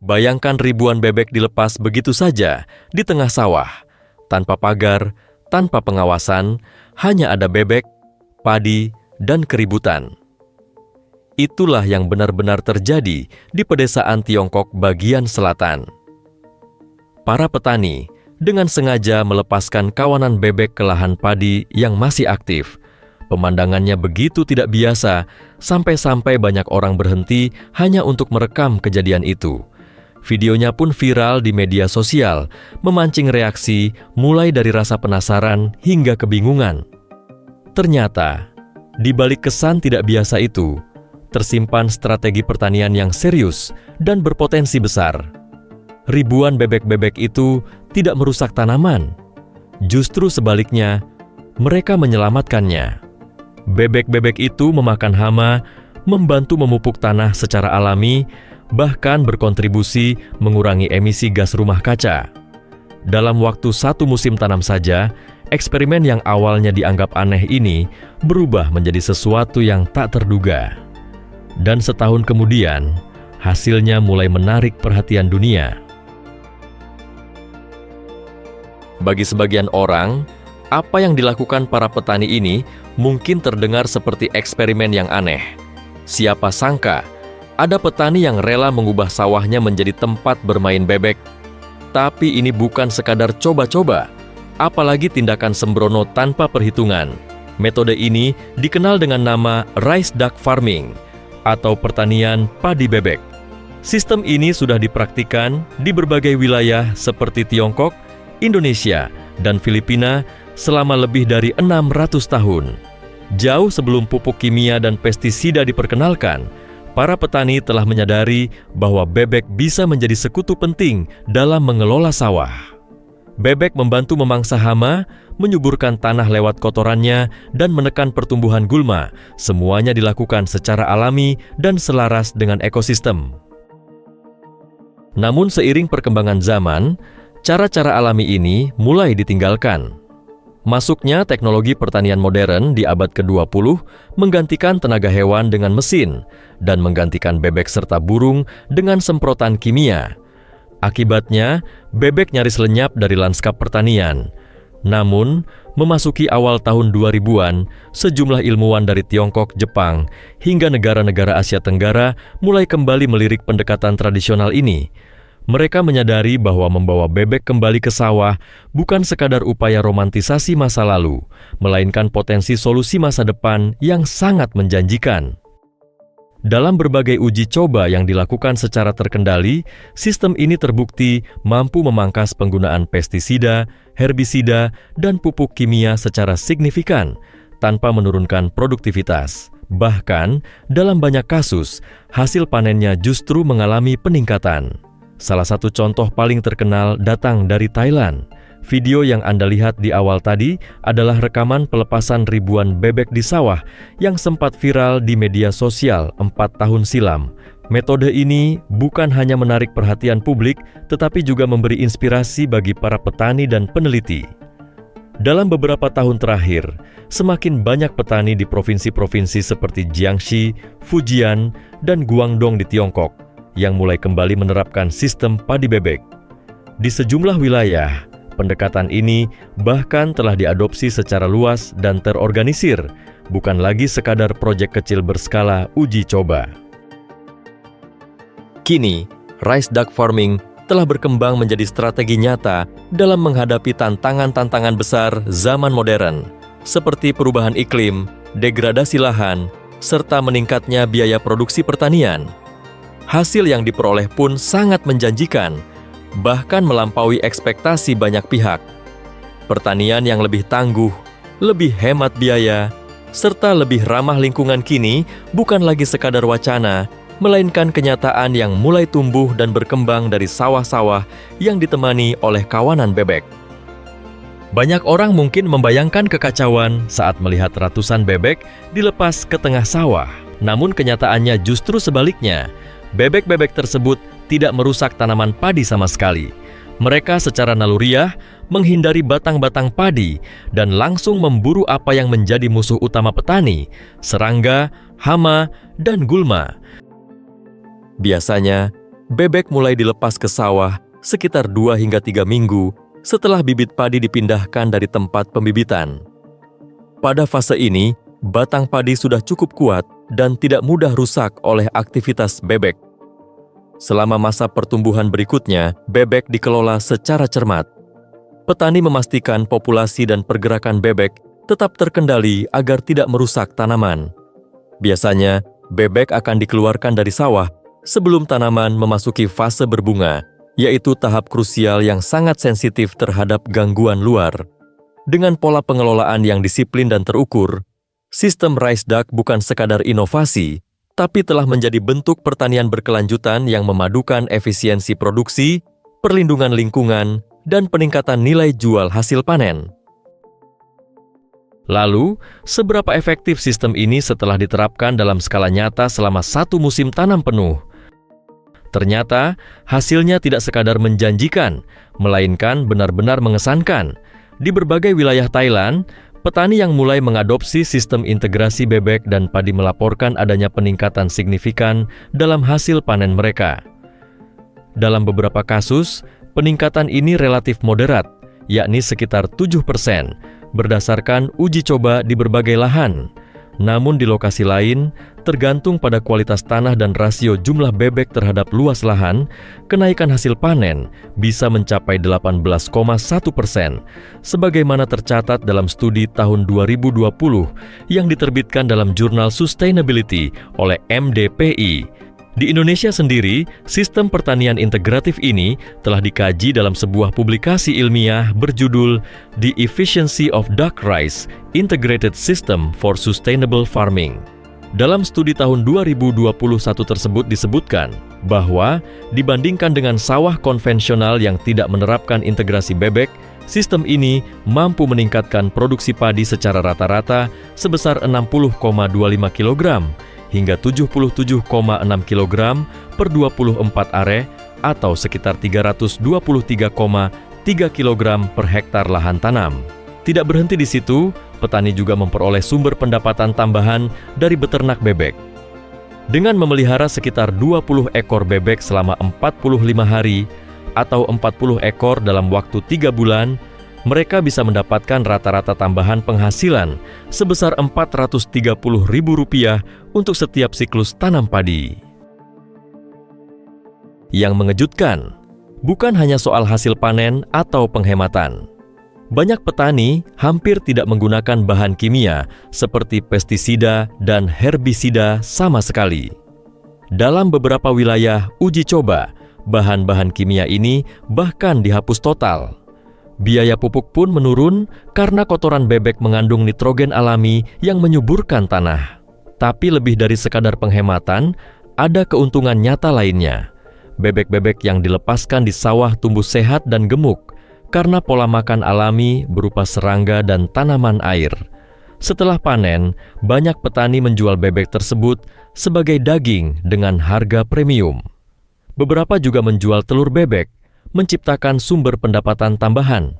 Bayangkan ribuan bebek dilepas begitu saja di tengah sawah, tanpa pagar, tanpa pengawasan, hanya ada bebek, padi, dan keributan. Itulah yang benar-benar terjadi di pedesaan Tiongkok bagian selatan. Para petani dengan sengaja melepaskan kawanan bebek ke lahan padi yang masih aktif. Pemandangannya begitu tidak biasa, sampai-sampai banyak orang berhenti hanya untuk merekam kejadian itu. Videonya pun viral di media sosial, memancing reaksi mulai dari rasa penasaran hingga kebingungan. Ternyata, di balik kesan tidak biasa itu, tersimpan strategi pertanian yang serius dan berpotensi besar. Ribuan bebek-bebek itu tidak merusak tanaman. Justru sebaliknya, mereka menyelamatkannya. Bebek-bebek itu memakan hama, membantu memupuk tanah secara alami, bahkan berkontribusi mengurangi emisi gas rumah kaca. Dalam waktu 1 musim tanam saja, eksperimen yang awalnya dianggap aneh ini berubah menjadi sesuatu yang tak terduga. Dan setahun kemudian, hasilnya mulai menarik perhatian dunia. Bagi sebagian orang, apa yang dilakukan para petani ini mungkin terdengar seperti eksperimen yang aneh. Siapa sangka, ada petani yang rela mengubah sawahnya menjadi tempat bermain bebek. Tapi ini bukan sekadar coba-coba, apalagi tindakan sembrono tanpa perhitungan. Metode ini dikenal dengan nama rice duck farming, atau pertanian padi bebek. Sistem ini sudah dipraktikkan di berbagai wilayah seperti Tiongkok, Indonesia, dan Filipina selama lebih dari 600 tahun. Jauh sebelum pupuk kimia dan pestisida diperkenalkan, para petani telah menyadari bahwa bebek bisa menjadi sekutu penting dalam mengelola sawah. Bebek membantu memangsa hama, menyuburkan tanah lewat kotorannya, dan menekan pertumbuhan gulma. Semuanya dilakukan secara alami dan selaras dengan ekosistem. Namun seiring perkembangan zaman, cara-cara alami ini mulai ditinggalkan. Masuknya teknologi pertanian modern di abad ke-20 menggantikan tenaga hewan dengan mesin dan menggantikan bebek serta burung dengan semprotan kimia. Akibatnya, bebek nyaris lenyap dari lanskap pertanian. Namun, memasuki awal tahun 2000-an, sejumlah ilmuwan dari Tiongkok, Jepang, hingga negara-negara Asia Tenggara mulai kembali melirik pendekatan tradisional ini. Mereka menyadari bahwa membawa bebek kembali ke sawah bukan sekadar upaya romantisasi masa lalu, melainkan potensi solusi masa depan yang sangat menjanjikan. Dalam berbagai uji coba yang dilakukan secara terkendali, sistem ini terbukti mampu memangkas penggunaan pestisida, herbisida, dan pupuk kimia secara signifikan tanpa menurunkan produktivitas. Bahkan, dalam banyak kasus, hasil panennya justru mengalami peningkatan. Salah satu contoh paling terkenal datang dari Thailand. Video yang Anda lihat di awal tadi adalah rekaman pelepasan ribuan bebek di sawah yang sempat viral di media sosial 4 tahun silam. Metode ini bukan hanya menarik perhatian publik, tetapi juga memberi inspirasi bagi para petani dan peneliti. Dalam beberapa tahun terakhir, semakin banyak petani di provinsi-provinsi seperti Jiangxi, Fujian, dan Guangdong di Tiongkok yang mulai kembali menerapkan sistem padi bebek. Di sejumlah wilayah, pendekatan ini bahkan telah diadopsi secara luas dan terorganisir, bukan lagi sekadar proyek kecil berskala uji coba. Kini, rice duck farming telah berkembang menjadi strategi nyata dalam menghadapi tantangan-tantangan besar zaman modern, seperti perubahan iklim, degradasi lahan, serta meningkatnya biaya produksi pertanian. Hasil yang diperoleh pun sangat menjanjikan, bahkan melampaui ekspektasi banyak pihak. Pertanian yang lebih tangguh, lebih hemat biaya, serta lebih ramah lingkungan kini bukan lagi sekadar wacana, melainkan kenyataan yang mulai tumbuh dan berkembang dari sawah-sawah yang ditemani oleh kawanan bebek. Banyak orang mungkin membayangkan kekacauan saat melihat ratusan bebek dilepas ke tengah sawah. Namun kenyataannya justru sebaliknya. Bebek-bebek tersebut tidak merusak tanaman padi sama sekali. Mereka secara naluriah menghindari batang-batang padi dan langsung memburu apa yang menjadi musuh utama petani, serangga, hama, dan gulma. Biasanya, bebek mulai dilepas ke sawah sekitar 2 hingga 3 minggu setelah bibit padi dipindahkan dari tempat pembibitan. Pada fase ini, batang padi sudah cukup kuat dan tidak mudah rusak oleh aktivitas bebek. Selama masa pertumbuhan berikutnya, bebek dikelola secara cermat. Petani memastikan populasi dan pergerakan bebek tetap terkendali agar tidak merusak tanaman. Biasanya, bebek akan dikeluarkan dari sawah sebelum tanaman memasuki fase berbunga, yaitu tahap krusial yang sangat sensitif terhadap gangguan luar. Dengan pola pengelolaan yang disiplin dan terukur, sistem Rice Duck bukan sekadar inovasi, tapi telah menjadi bentuk pertanian berkelanjutan yang memadukan efisiensi produksi, perlindungan lingkungan, dan peningkatan nilai jual hasil panen. Lalu, seberapa efektif sistem ini setelah diterapkan dalam skala nyata selama 1 musim tanam penuh? Ternyata, hasilnya tidak sekadar menjanjikan, melainkan benar-benar mengesankan. Di berbagai wilayah Thailand, petani yang mulai mengadopsi sistem integrasi bebek dan padi melaporkan adanya peningkatan signifikan dalam hasil panen mereka. Dalam beberapa kasus, peningkatan ini relatif moderat, yakni sekitar 7%, berdasarkan uji coba di berbagai lahan. Namun di lokasi lain, tergantung pada kualitas tanah dan rasio jumlah bebek terhadap luas lahan, kenaikan hasil panen bisa mencapai 18,1%, sebagaimana tercatat dalam studi tahun 2020 yang diterbitkan dalam jurnal Sustainability oleh MDPI. Di Indonesia sendiri, sistem pertanian integratif ini telah dikaji dalam sebuah publikasi ilmiah berjudul The Efficiency of Duck Rice Integrated System for Sustainable Farming. Dalam studi tahun 2021 tersebut disebutkan bahwa dibandingkan dengan sawah konvensional yang tidak menerapkan integrasi bebek, sistem ini mampu meningkatkan produksi padi secara rata-rata sebesar 60,25 kg hingga 77,6 kg per 24 are atau sekitar 323,3 kg per hektar lahan tanam. Tidak berhenti di situ, petani juga memperoleh sumber pendapatan tambahan dari beternak bebek. Dengan memelihara sekitar 20 ekor bebek selama 45 hari atau 40 ekor dalam waktu 3 bulan, mereka bisa mendapatkan rata-rata tambahan penghasilan sebesar Rp430.000 untuk setiap siklus tanam padi. Yang mengejutkan, bukan hanya soal hasil panen atau penghematan. Banyak petani hampir tidak menggunakan bahan kimia seperti pestisida dan herbisida sama sekali. Dalam beberapa wilayah uji coba, bahan-bahan kimia ini bahkan dihapus total. Biaya pupuk pun menurun karena kotoran bebek mengandung nitrogen alami yang menyuburkan tanah. Tapi lebih dari sekadar penghematan, ada keuntungan nyata lainnya. Bebek-bebek yang dilepaskan di sawah tumbuh sehat dan gemuk karena pola makan alami berupa serangga dan tanaman air. Setelah panen, banyak petani menjual bebek tersebut sebagai daging dengan harga premium. Beberapa juga menjual telur bebek, menciptakan sumber pendapatan tambahan.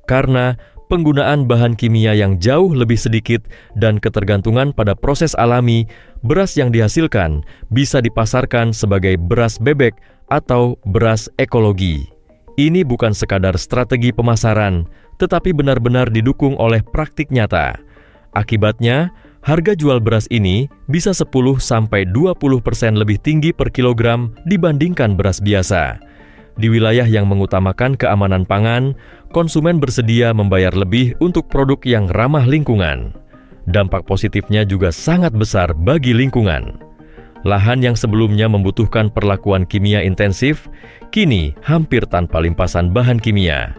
Karena penggunaan bahan kimia yang jauh lebih sedikit dan ketergantungan pada proses alami, beras yang dihasilkan bisa dipasarkan sebagai beras bebek atau beras ekologi. Ini bukan sekadar strategi pemasaran, tetapi benar-benar didukung oleh praktik nyata. Akibatnya, harga jual beras ini bisa 10-20% lebih tinggi per kilogram dibandingkan beras biasa. Di wilayah yang mengutamakan keamanan pangan, konsumen bersedia membayar lebih untuk produk yang ramah lingkungan. Dampak positifnya juga sangat besar bagi lingkungan. Lahan yang sebelumnya membutuhkan perlakuan kimia intensif, kini hampir tanpa limpasan bahan kimia.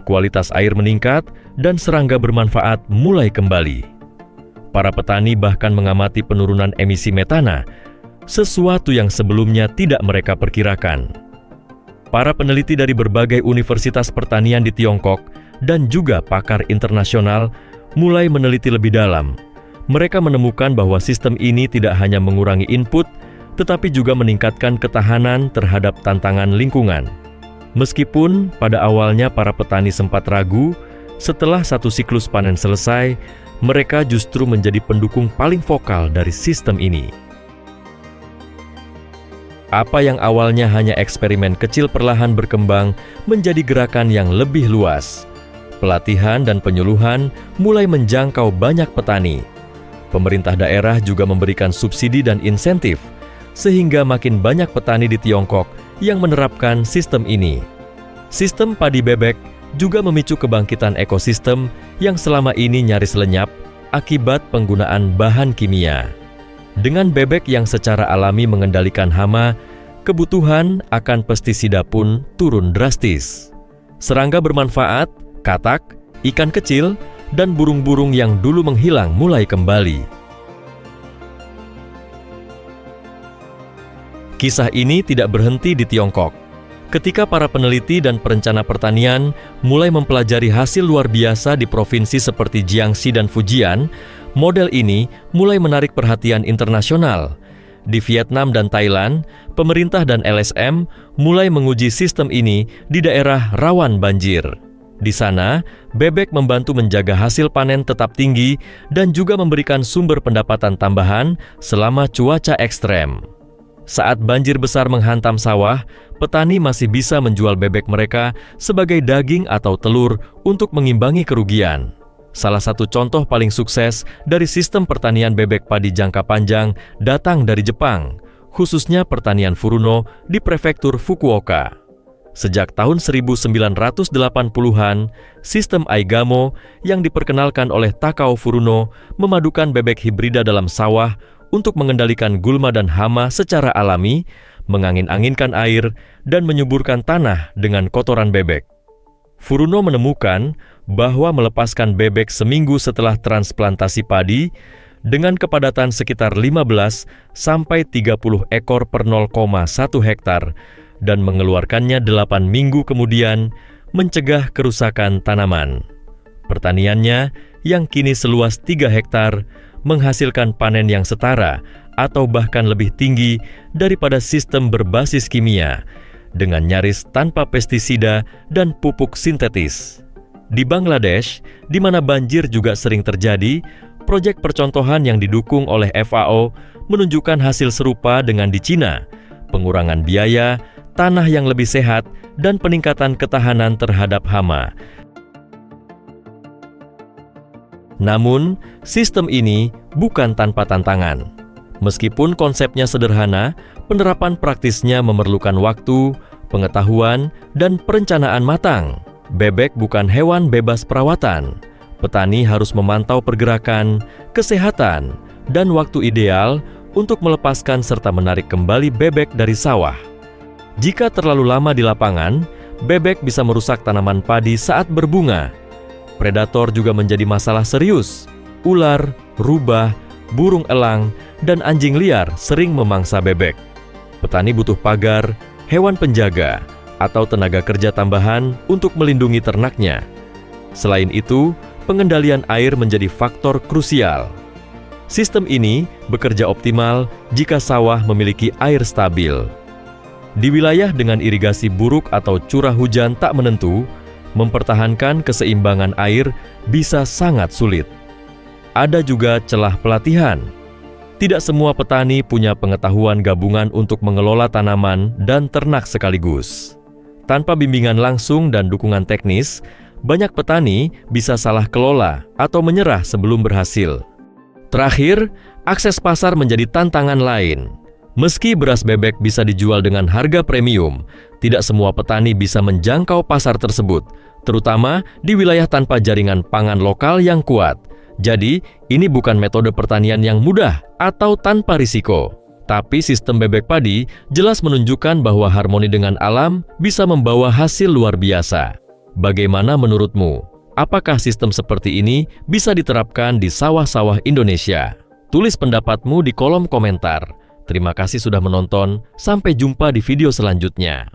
Kualitas air meningkat dan serangga bermanfaat mulai kembali. Para petani bahkan mengamati penurunan emisi metana, sesuatu yang sebelumnya tidak mereka perkirakan. Para peneliti dari berbagai universitas pertanian di Tiongkok dan juga pakar internasional mulai meneliti lebih dalam. Mereka menemukan bahwa sistem ini tidak hanya mengurangi input, tetapi juga meningkatkan ketahanan terhadap tantangan lingkungan. Meskipun pada awalnya para petani sempat ragu, setelah satu siklus panen selesai, mereka justru menjadi pendukung paling vokal dari sistem ini. Apa yang awalnya hanya eksperimen kecil perlahan berkembang menjadi gerakan yang lebih luas. Pelatihan dan penyuluhan mulai menjangkau banyak petani. Pemerintah daerah juga memberikan subsidi dan insentif, sehingga makin banyak petani di Tiongkok yang menerapkan sistem ini. Sistem padi bebek juga memicu kebangkitan ekosistem yang selama ini nyaris lenyap akibat penggunaan bahan kimia. Dengan bebek yang secara alami mengendalikan hama, kebutuhan akan pestisida pun turun drastis. Serangga bermanfaat, katak, ikan kecil, dan burung-burung yang dulu menghilang mulai kembali. Kisah ini tidak berhenti di Tiongkok. Ketika para peneliti dan perencana pertanian mulai mempelajari hasil luar biasa di provinsi seperti Jiangxi dan Fujian, model ini mulai menarik perhatian internasional. Di Vietnam dan Thailand, pemerintah dan LSM mulai menguji sistem ini di daerah rawan banjir. Di sana, bebek membantu menjaga hasil panen tetap tinggi dan juga memberikan sumber pendapatan tambahan selama cuaca ekstrem. Saat banjir besar menghantam sawah, petani masih bisa menjual bebek mereka sebagai daging atau telur untuk mengimbangi kerugian. Salah satu contoh paling sukses dari sistem pertanian bebek padi jangka panjang datang dari Jepang, khususnya pertanian Furuno di prefektur Fukuoka. Sejak tahun 1980-an, sistem Aigamo yang diperkenalkan oleh Takao Furuno memadukan bebek hibrida dalam sawah untuk mengendalikan gulma dan hama secara alami, mengangin-anginkan air, dan menyuburkan tanah dengan kotoran bebek. Furuno menemukan bahwa melepaskan bebek seminggu setelah transplantasi padi dengan kepadatan sekitar 15 sampai 30 ekor per 0,1 hektar dan mengeluarkannya 8 minggu kemudian mencegah kerusakan tanaman. Pertaniannya yang kini seluas 3 hektar menghasilkan panen yang setara atau bahkan lebih tinggi daripada sistem berbasis kimia dengan nyaris tanpa pestisida dan pupuk sintetis. Di Bangladesh, di mana banjir juga sering terjadi, proyek percontohan yang didukung oleh FAO menunjukkan hasil serupa dengan di Cina, pengurangan biaya, tanah yang lebih sehat, dan peningkatan ketahanan terhadap hama. Namun, sistem ini bukan tanpa tantangan. Meskipun konsepnya sederhana, penerapan praktisnya memerlukan waktu, pengetahuan, dan perencanaan matang. Bebek bukan hewan bebas perawatan. Petani harus memantau pergerakan, kesehatan, dan waktu ideal untuk melepaskan serta menarik kembali bebek dari sawah. Jika terlalu lama di lapangan, bebek bisa merusak tanaman padi saat berbunga. Predator juga menjadi masalah serius. Ular, rubah, burung elang, dan anjing liar sering memangsa bebek. Petani butuh pagar, hewan penjaga, atau tenaga kerja tambahan untuk melindungi ternaknya. Selain itu, pengendalian air menjadi faktor krusial. Sistem ini bekerja optimal jika sawah memiliki air stabil. Di wilayah dengan irigasi buruk atau curah hujan tak menentu, mempertahankan keseimbangan air bisa sangat sulit. Ada juga celah pelatihan. Tidak semua petani punya pengetahuan gabungan untuk mengelola tanaman dan ternak sekaligus. Tanpa bimbingan langsung dan dukungan teknis, banyak petani bisa salah kelola atau menyerah sebelum berhasil. Terakhir, akses pasar menjadi tantangan lain. Meski beras bebek bisa dijual dengan harga premium, tidak semua petani bisa menjangkau pasar tersebut, terutama di wilayah tanpa jaringan pangan lokal yang kuat. Jadi, ini bukan metode pertanian yang mudah atau tanpa risiko. Tapi sistem bebek padi jelas menunjukkan bahwa harmoni dengan alam bisa membawa hasil luar biasa. Bagaimana menurutmu? Apakah sistem seperti ini bisa diterapkan di sawah-sawah Indonesia? Tulis pendapatmu di kolom komentar. Terima kasih sudah menonton, sampai jumpa di video selanjutnya.